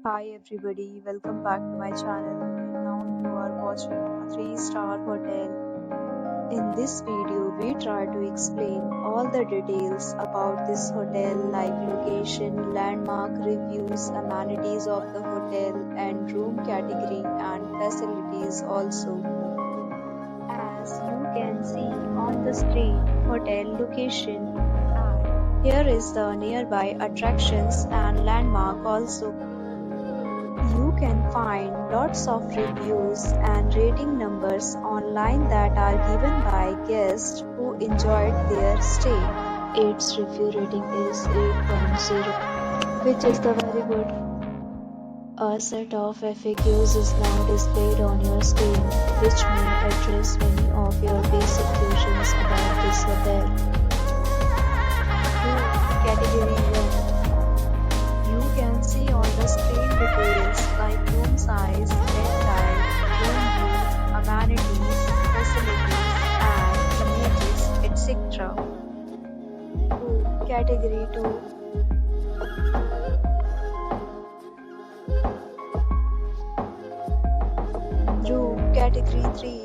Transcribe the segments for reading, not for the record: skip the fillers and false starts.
Hi everybody, welcome back to my channel. And now you are watching a 3-star hotel. In this video, we try to explain all the details about this hotel like location, landmark reviews, amenities of the hotel and room category and facilities also. As you can see on the screen, hotel location. And here is the nearby attractions and landmark also. You can find lots of reviews and rating numbers online that are given by guests who enjoyed their stay. Its review rating is 8.0, which is the very good. A set of FAQs is now displayed on your screen, which may address many of your basic questions about this hotel. Category 1. You can see on the screen details like room size, bed type, room view, amenities, facilities, and images, etc. Category 2. Room Category 3.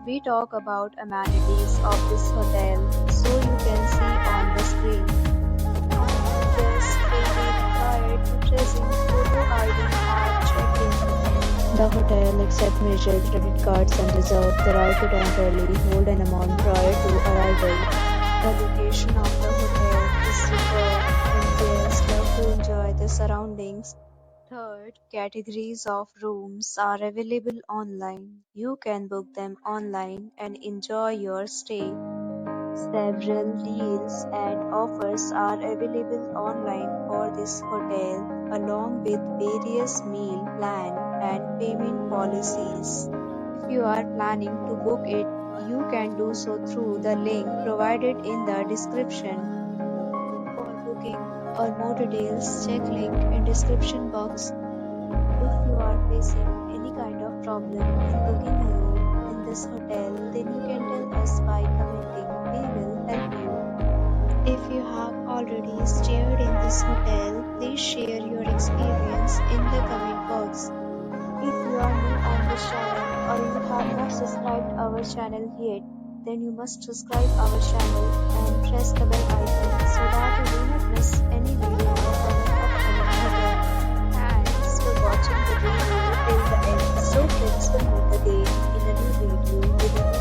We talk about amenities of this hotel, so you can see on the screen. Guests will be required to present photo ID at check-in. The hotel accepts major credit cards and reserves the right to temporarily hold an amount prior to arrival. The location of the hotel is superb and guests love to enjoy the surroundings. Third, categories of rooms are available online. You can book them online and enjoy your stay. Several deals and offers are available online for this hotel, along with various meal plan and payment policies. If you are planning to book it, you can do so through the link provided in the description. For booking or more details, check link in description box. If you are facing any kind of problem in booking a room in this hotel, then you can tell us by commenting. We will help you. If you have already stayed in this hotel, please share your experience in the comment box. If you are new on this channel or you have not subscribed our channel yet, then you must subscribe our channel and press the bell icon so that you do not miss any video of our upcoming hotel. Thanks for watching the video till the end. So friends, will meet again in a new video with a new